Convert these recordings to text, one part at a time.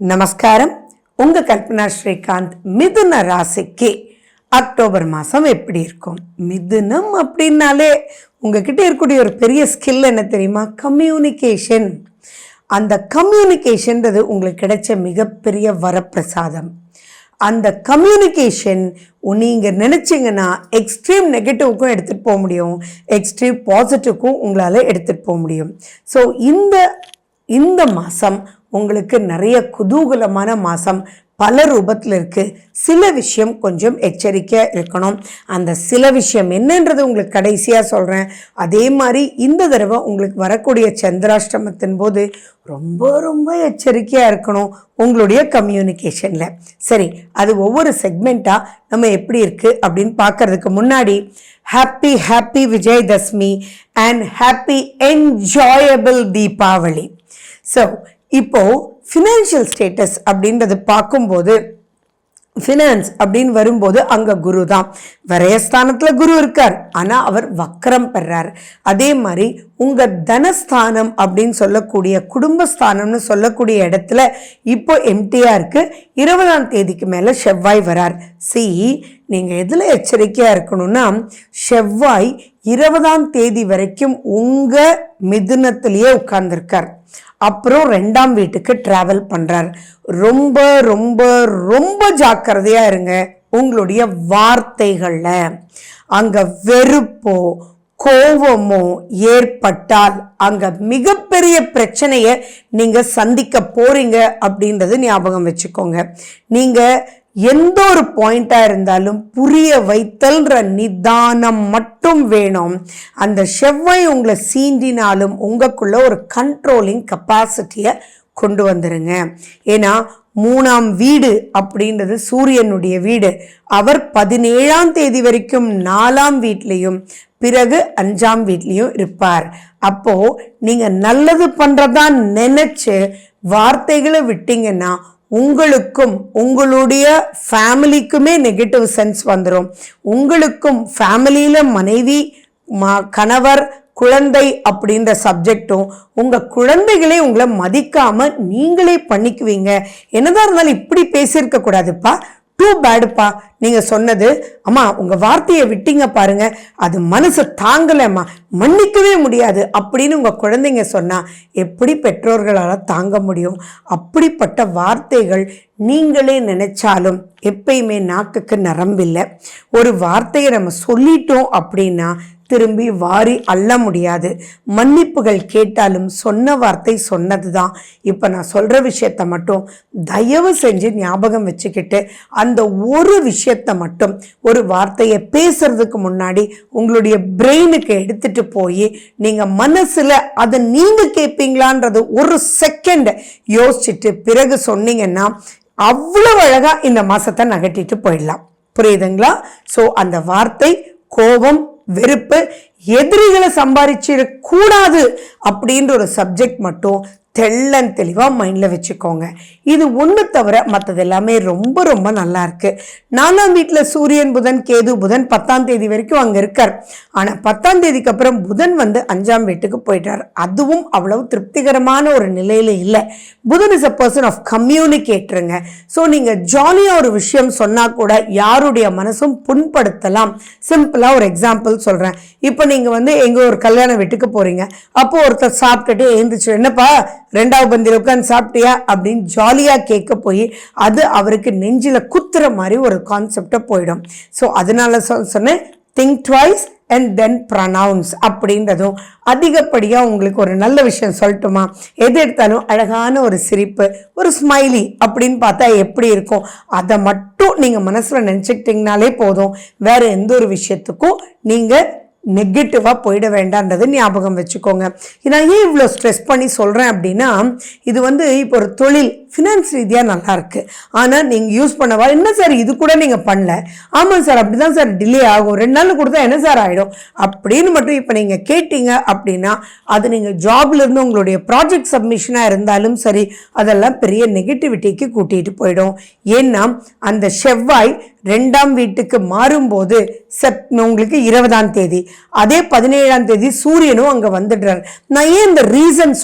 நமஸ்காரம். உங்க கல்பனா ஸ்ரீகாந்த். மிதுன ராசிக்கு அக்டோபர் மாதம் எப்படி இருக்கும்? மிதுனம் அப்படின்னாலே உங்ககிட்ட இருக்கக்கூடிய ஒரு பெரிய ஸ்கில் என்ன தெரியுமா? கம்யூனிகேஷன். அந்த கம்யூனிகேஷன்றது உங்களுக்கு கிடைச்ச மிகப்பெரிய வரப்பிரசாதம். அந்த கம்யூனிகேஷன் நீங்கள் நினச்சிங்கன்னா எக்ஸ்ட்ரீம் நெகட்டிவ்க்கும் எடுத்துகிட்டு போக முடியும், எக்ஸ்ட்ரீம் பாசிட்டிவ்க்கும் உங்களால் எடுத்துகிட்டு போக முடியும். ஸோ இந்த மாதம் உங்களுக்கு நிறைய குதூகலமான மாதம் பல ரூபத்தில் இருக்குது. சில விஷயம் கொஞ்சம் எச்சரிக்கையாக இருக்கணும். அந்த சில விஷயம் என்னன்றது உங்களுக்கு கடைசியாக சொல்கிறேன். அதே மாதிரி இந்த தடவை உங்களுக்கு வரக்கூடிய சந்திராஷ்டமத்தின் போது ரொம்ப ரொம்ப எச்சரிக்கையாக இருக்கணும் உங்களுடைய கம்யூனிகேஷனில். சரி, அது ஒவ்வொரு செக்மெண்ட்டாக நம்ம எப்படி இருக்குது அப்படின்னு பார்க்கறதுக்கு முன்னாடி happy Vijayadashami and happy enjoyable Deepavali. So இப்போது ஃபினான்ஷியல் ஸ்டேட்டஸ் அப்படின்றது பார்க்கும்போது, ஃபினான்ஸ் அப்படின்னு வரும்போது அங்கே குரு தான். விரயஸ்தானத்தில் குரு இருக்கார், ஆனால் அவர் வக்கரம் பெறார். அதே மாதிரி உங்கள் தனஸ்தானம் அப்படின்னு சொல்லக்கூடிய குடும்பஸ்தானம்னு சொல்லக்கூடிய இடத்துல இப்போ எம்டியாக இருக்குது. 20ஆம் தேதிக்கு மேலே செவ்வாய் வரார். நீங்கள் எதில் எச்சரிக்கையாக இருக்கணும்னா, செவ்வாய் 20ஆம் தேதி வரைக்கும் உங்கள் மிதுனத்திலேயே உட்கார்ந்துருக்கார். அப்புறம் 2ஆம் வீட்டுக்கு டிராவல் பண்ணுறார். ரொம்ப ரொம்ப ரொம்ப ஜாக்கிரதையாக இருங்க உங்களுடைய வார்த்தைகளில். அங்கே வெறுப்போ கோபமோ ஏற்பட்டால் அங்கே மிகப்பெரிய பிரச்சனையை நீங்கள் சந்திக்க போறீங்க அப்படின்றது ஞாபகம் வச்சுக்கோங்க. நீங்கள் எந்த ஒரு பாயிண்டாக இருந்தாலும் புரிய வைத்தல்ன்ற நிதானம் மட்டும் வேணும். அந்த செவ்வாய் உங்களை சீண்டினாலும் உங்களுக்குள்ள ஒரு கண்ட்ரோலிங் கெப்பாசிட்டியை கொண்டு வந்துருங்க. ஏன்னா 3ஆம் வீடு அப்படின்றது சூரியனுடைய வீடு. அவர் 17ஆம் தேதி வரைக்கும் 4ஆம் வீட்லேயும் பிறகு 5ஆம் வீட்லேயும் இருப்பார். அப்போது நீங்கள் நல்லது பண்ணுறதா நினச்சி வார்த்தைகளை விட்டீங்கன்னா உங்களுக்கும் உங்களுடைய ஃபேமிலிக்குமே நெகட்டிவ் சென்ஸ் வந்துடும். உங்களுக்கும் ஃபேமிலியில் மனைவி, கணவர், குழந்தை அப்படின்ற சப்ஜெக்டும் உங்கள் குழந்தைகளே உங்களை மதிக்காமல் நீங்களே பண்ணிக்குவீங்க. என்னதான் இருந்தாலும் இப்படி பேசியிருக்க கூடாதுப்பா, டூ பேடுப்பா நீங்கள் சொன்னது, அம்மா உங்கள் வார்த்தையை விட்டீங்க பாருங்க, அது மனசு தாங்கலைம்மா, மன்னிக்கவே முடியாது அப்படின்னு உங்கள் குழந்தைங்க சொன்னால் எப்படி பெற்றோர்களால் தாங்க முடியும்? அப்படிப்பட்ட வார்த்தைகள் நீங்களே நினைச்சாலும் எப்பயுமே நாக்குக்கு நரம்பில்லை. ஒரு வார்த்தையை நம்ம சொல்லிட்டோம் அப்படின்னா திரும்பி வாரி அள்ள முடியாது. மன்னிப்புகள் கேட்டாலும் சொன்ன வார்த்தை சொன்னது தான். இப்போ நான் சொல்கிற விஷயத்த மட்டும் தயவு செஞ்சு ஞாபகம் வச்சுக்கிட்டு அந்த ஒரு விஷயத்தை மட்டும், ஒரு வார்த்தையை பேசுறதுக்கு முன்னாடி உங்களுடைய பிரெயினுக்கு எடுத்துட்டு போய் நீங்கள் மனசில் அதை நீங்கள் கேட்பீங்களான்றது ஒரு செகண்ட் யோசிச்சுட்டு பிறகு சொன்னீங்கன்னா அவ்வளவு அழகாக இந்த மாதத்தை நகட்டிட்டு போயிடலாம். புரியுதுங்களா? ஸோ அந்த வார்த்தை, கோபம், வெறுப்பு, எதிரிகளை சம்பாதிச்சிடக்கூடாது அப்படின்ற ஒரு சப்ஜெக்ட் மட்டும் தெள்ளன் தெளிவாக மைண்டில் வச்சுக்கோங்க. இது ஒன்று தவிர மற்றது எல்லாமே ரொம்ப ரொம்ப நல்லா இருக்கு. 4ஆம் வீட்டில் சூரியன், புதன், கேது. புதன் 10ஆம் தேதி வரைக்கும் அங்கே இருக்கார். ஆனால் 10ஆம் தேதிக்கு அப்புறம் புதன் வந்து 5ஆம் வீட்டுக்கு போயிட்டார். அதுவும் அவ்வளவு திருப்திகரமான ஒரு நிலையில் இல்லை. Budhan is a person of கம்யூனிகேட்டருங்க. ஸோ நீங்கள் ஜாலியாக ஒரு விஷயம் சொன்னால் கூட யாருடைய மனசும் புண்படுத்தலாம். சிம்பிளாக ஒரு எக்ஸாம்பிள் சொல்கிறேன். இப்போ நீங்கள் வந்து எங்கே ஒரு கல்யாண வீட்டுக்கு போகிறீங்க. அப்போது ஒருத்தர் சாப்பிட்டுட்டு எழுந்துச்சு, என்னப்பா 2ஆவது பந்தியில் உட்காந்து சாப்பிட்டியா அப்படின்னு ஜாலியாக கேட்க போய் அது அவருக்கு நெஞ்சில் குத்துற மாதிரி ஒரு கான்செப்டை போயிடும். ஸோ அதனால சொன்னேன், think twice and then pronouns அப்படின்றதும். அதிகப்படியாக உங்களுக்கு ஒரு நல்ல விஷயம் சொல்லட்டுமா? எது எடுத்தாலும் அழகான ஒரு சிரிப்பு, ஒரு ஸ்மைலி அப்படின்னு பார்த்தா எப்படி இருக்கும், அதை மட்டும் நீங்கள் மனசில் நினச்சிக்கிட்டிங்கனாலே போதும். வேறு எந்த ஒரு விஷயத்துக்கும் நீங்கள் நெகட்டிவாக போயிட வேண்டான்றது ஞாபகம் வச்சுக்கோங்க. நான் ஏன் இவ்வளோ ஸ்ட்ரெஸ் பண்ணி சொல்கிறேன் அப்படின்னா, இது வந்து இப்போ ஒரு தொழில் ஃபினான்ஸ் ரீதியாக நல்லா இருக்குது. ஆனால் நீங்கள் யூஸ் பண்ணவா, என்ன சார் இது கூட நீங்கள் பண்ணல, ஆமாம் சார் அப்படி தான் சார் டிலே ஆகும், 2 நாள் கொடுத்தா என்ன சார் ஆகிடும் அப்படின்னு மட்டும் இப்போ நீங்கள் கேட்டீங்க அப்படின்னா அது நீங்கள் ஜாப்லேருந்து உங்களுடைய ப்ராஜெக்ட் சப்மிஷனாக இருந்தாலும் சரி, அதெல்லாம் பெரிய நெகட்டிவிட்டிக்கு கூட்டிகிட்டு போயிடும். ஏன்னா அந்த செவ்வாய் 2ஆம் வீட்டுக்கு மாறும்போது உங்களுக்கு 20ஆம் தேதி, அதே 17ஆம் தேதி சூரியனும் அங்கே வந்துடுறார். நான் ஏன் இந்த ரீசன்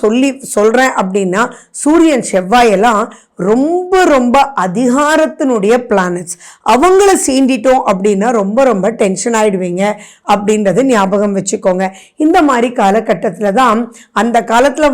சொல்கிறேன் அப்படின்னா, சூரியன் செவ்வாயெல்லாம் ரொம்ப ரொம்ப அதிகாரத்தினுடைய பிளானட்ஸ். அவங்கள சீண்டிட்டோம் அப்படின்னா ரொம்ப ரொம்ப டென்ஷன் ஆயிடுவீங்க அப்படின்றது ஞாபகம் வச்சுக்கோங்க. இந்த மாதிரி காலகட்டத்தில் தான் அந்த காலத்தில்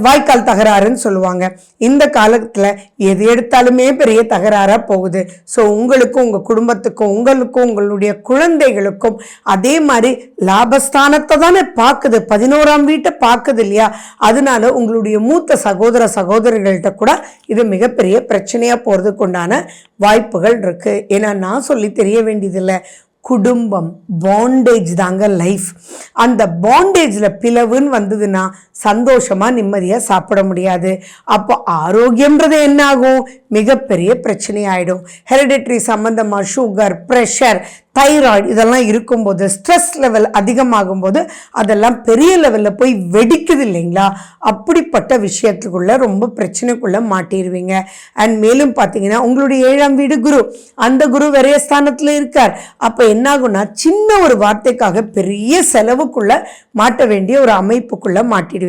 வாய்க்கால் தகராறுன்னு சொல்லுவாங்க. இந்த காலத்தில் எது எடுத்தாலுமே பெரிய தகராறாக போகுது. ஸோ உங்களுக்கும் உங்கள் குடும்பத்துக்கும் உங்களுக்கும் உங்களுடைய குழந்தைகளுக்கும் அதே மாதிரி லாபஸ்தானத்தை தானே பார்க்குது, 11ஆம் வீட்டை பார்க்குது இல்லையா? அதனால உங்களுடைய மூத்த சகோதர சகோதரிகள்கிட்ட கூட இது மிகப்பெரிய பிரச்சனையாக போகிறதுக்கு உண்டான வாய்ப்புகள் இருக்கு. ஏன்னா நான் சொல்லி தெரிய வேண்டியதில்லை, குடும்பம் பாண்டேஜ் தாங்க லைஃப். அந்த பாண்டேஜில் பிளவுன்னு வந்ததுன்னா சந்தோஷமாக நிம்மதியாக சாப்பிட முடியாது. அப்போ ஆரோக்கியன்றது என்ன ஆகும்? மிகப்பெரிய பிரச்சனை ஆகிடும். ஹெரிடிட்ரி சம்மந்தமாக சுகர், ப்ரெஷர், தைராய்டு இதெல்லாம் இருக்கும்போது, ஸ்ட்ரெஸ் லெவல் அதிகமாகும் போது அதெல்லாம் பெரிய லெவலில் போய் வெடிக்குது இல்லைங்களா? அப்படிப்பட்ட விஷயத்துக்குள்ள ரொம்ப பிரச்சனைக்குள்ளே மாட்டிடுவீங்க. அண்ட் மேலும் பார்த்தீங்கன்னா உங்களுடைய 7ஆம் வீடு குரு, அந்த குரு விரைய ஸ்தானத்தில் இருக்கார். அப்போ என்னாகும்னா சின்ன ஒரு வார்த்தைக்காக பெரிய செலவுக்குள்ள மாட்ட வேண்டிய ஒரு அமைப்புக்குள்ள மாட்டிடுவீங்க.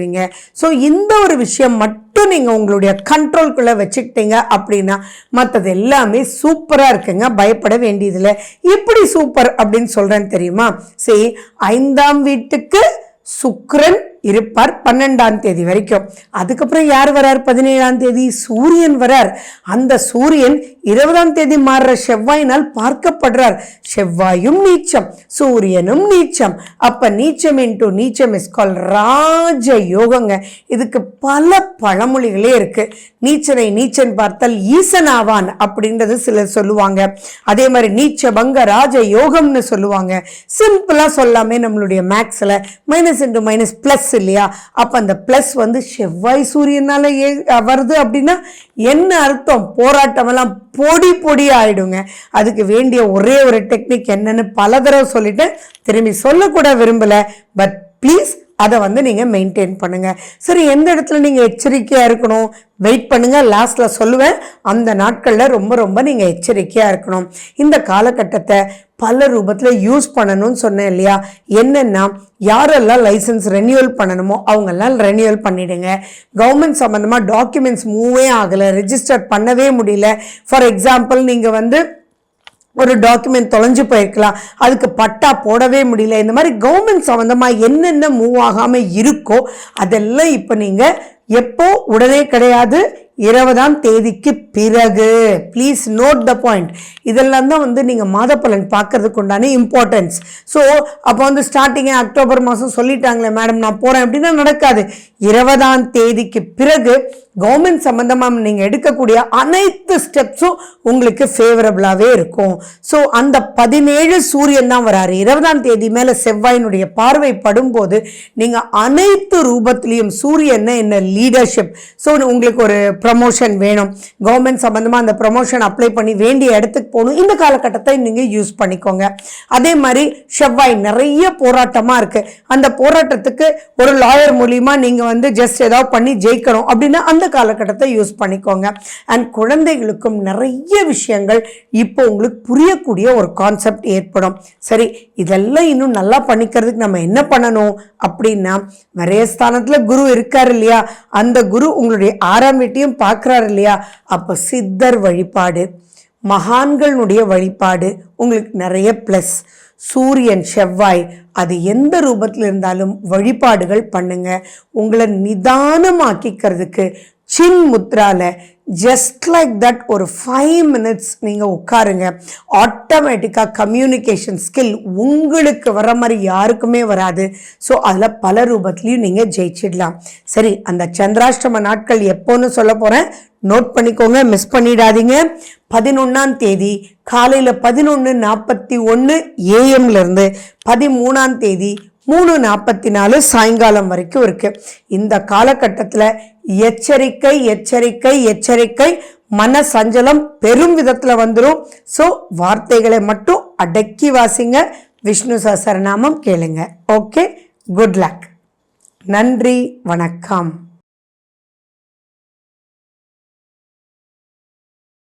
ஸோ இந்த ஒரு விஷயம் மட்டும் நீங்கள் உங்களுடைய கண்ட்ரோல்குள்ளே வச்சுக்கிட்டீங்க அப்படின்னா மற்றது எல்லாமே சூப்பராக இருக்குங்க, பயப்பட வேண்டியதில்லை. எப்படி சூப்பர் அப்படின்னு சொல்கிறேன்னு தெரியுமா? சரி, 5ஆம் வீட்டுக்கு சுக்கிரன் இருப்பார் 12ஆம் தேதி வரைக்கும். அதுக்கப்புறம் யார் வரார்? 17ஆம் தேதி சூரியன் வரார். அந்த சூரியன் 20ஆம் தேதி மாறுற செவ்வாயினால் பார்க்கப்படுறார். செவ்வாயும் நீச்சம், சூரியனும் நீச்சம். அப்ப நீச்சம் இன்டு நீச்சம் இஸ் கால் ராஜ யோகங்க. இதுக்கு பல பழமொழிகளே இருக்கு. நீச்சனை நீச்சன் பார்த்தால் ஈசன் ஆவான் அப்படின்றது சிலர் சொல்லுவாங்க. அதே மாதிரி நீச்ச பங்க ராஜ யோகம்னு சொல்லுவாங்க. சிம்பிளா சொல்லாமே நம்மளுடைய மேக்ஸ்ல மைனஸ் இன்டு மைனஸ் பிளஸ் இல்லையா? அப்ப அந்த பிளஸ் வந்து செவ்வாய் சூரியனால வருது அப்படின்னா என்ன அர்த்தம்? போராட்டம் எல்லாம் பொடி பொடி ஆயிடுங்க. அதுக்கு வேண்டிய ஒரே ஒரு டெக்னிக் என்னன்னு பல தடவை சொல்லிட்டு திரும்பி சொல்லக்கூட விரும்பல. பட் ப்ளீஸ் அதை வந்து நீங்கள் மெயின்டைன் பண்ணுங்கள். சரி, எந்த இடத்துல நீங்கள் எச்சரிக்கையாக இருக்கணும்? வெயிட் பண்ணுங்கள், லாஸ்ட்டில் சொல்லுவேன். அந்த நாட்களில் ரொம்ப ரொம்ப நீங்கள் எச்சரிக்கையாக இருக்கணும். இந்த காலகட்டத்தை பல ரூபத்தில் யூஸ் பண்ணணும்னு சொன்னேன் இல்லையா? என்னென்னா, யாரெல்லாம் லைசன்ஸ் ரெனியூவல் பண்ணணுமோ அவங்கெல்லாம் ரெனியூவல் பண்ணிவிடுங்க. கவர்மெண்ட் சம்மந்தமாக டாக்குமெண்ட்ஸ் மூவே ஆகலை, ரெஜிஸ்டர் பண்ணவே முடியல. ஃபார் எக்ஸாம்பிள், நீங்கள் வந்து ஒரு டாக்குமெண்ட் தொலைஞ்சு போயிருக்கலாம், அதுக்கு பட்டா போடவே முடியல. இந்த மாதிரி கவர்மெண்ட் சம்மந்தமாக என்னென்ன மூவ் ஆகாமல் இருக்கோ அதெல்லாம் இப்போ நீங்கள் எப்போ உடனே கிடையாது, 20ஆம் தேதிக்கு பிறகு. Please note the point. இதெல்லாம் தான் வந்து நீங்கள் மாத பலன் பார்க்கறதுக்கு உண்டான இம்பார்ட்டன்ஸ். ஸோ அப்போ வந்து ஸ்டார்டிங்கே அக்டோபர் மாதம் சொல்லிட்டாங்களே மேடம் நான் போகிறேன் அப்படின்னா நடக்காது. 20ஆம் தேதிக்கு பிறகு கவர்மெண்ட் சம்மந்தமாக நீங்கள் எடுக்கக்கூடிய அனைத்து ஸ்டெப்ஸும் உங்களுக்கு ஃபேவரபுளாகவே இருக்கும். ஸோ அந்த 17 சூரியன் தான் வராரு. 20ஆம் தேதி மேலே செவ்வாயினுடைய பார்வை படும்போது நீங்கள் அனைத்து ரூபத்திலையும் சூரியன் என்ன லீடர்ஷிப். ஸோ உங்களுக்கு ஒரு ப்ரமோஷன் வேணும், கவர்மெண்ட் சம்பந்தமாக அந்த ப்ரமோஷன் அப்ளை பண்ணி வேண்டிய இடத்துக்கு போகணும். இந்த காலகட்டத்தை நீங்கள் யூஸ் பண்ணிக்கோங்க. அதே மாதிரி செவ்வாய் நிறைய போராட்டமாக இருக்குது. அந்த போராட்டத்துக்கு ஒரு லாயர் மூலியமாக நீங்கள் வந்து ஜஸ்ட் ஏதாவது பண்ணி ஜெயிக்கணும் அப்படின்னா அந்த காலகட்டத்தை யூஸ் பண்ணிக்கோங்க. அண்ட் குழந்தைகளுக்கும் நிறைய விஷயங்கள் இப்போ உங்களுக்கு புரியக்கூடிய ஒரு கான்செப்ட் ஏற்படும். சரி, இதெல்லாம் இன்னும் நல்லா பண்ணிக்கிறதுக்கு நம்ம என்ன பண்ணணும் அப்படின்னா, நிறைய ஸ்தானத்தில் குரு இருக்காரு இல்லையா? அந்த குரு உங்களுடைய 6ஆம் வீட்டையும் பார்க்குறாரு இல்லையா? அப்போ சித்தர் வழிபாடு, மகான்களுடைய வழிபாடு உங்களுக்கு நிறைய ப்ளஸ். சூரியன் செவ்வாய் அது எந்த ரூபத்தில் இருந்தாலும் வழிபாடுகள் பண்ணுங்க. உங்களை நிதானமாக்கிக்கிறதுக்கு சின் முத்ரால ஜஸ்ட் லைக் தட் ஒரு 5 minutes நீங்கள் உட்காருங்க. ஆட்டோமேட்டிக்காக கம்யூனிகேஷன் ஸ்கில் உங்களுக்கு வர மாதிரி யாருக்குமே வராது. ஸோ அதில் பல ரூபத்துலையும் நீங்கள் ஜெயிச்சிடலாம். சரி, அந்த சந்திராஷ்டம நாட்கள் எப்போன்னு சொல்ல போகிறேன், நோட் பண்ணிக்கோங்க, மிஸ் பண்ணிடாதீங்க. 11ஆம் தேதி காலையில் 11:41 AM - 13ஆம் தேதி 3:44 சாயங்காலம் வரைக்கும் இருக்கு. இந்த காலகட்டத்தில் எச்சரிக்கை எச்சரிக்கை எச்சரிக்கை. மன சஞ்சலம் பெரும் விதத்தில் வந்துடும். ஸோ வார்த்தைகளை மட்டும் அடக்கி வாசிங்க, விஷ்ணு சஹஸ்ரநாமம் கேளுங்க. Okay, good luck. நன்றி, வணக்கம்.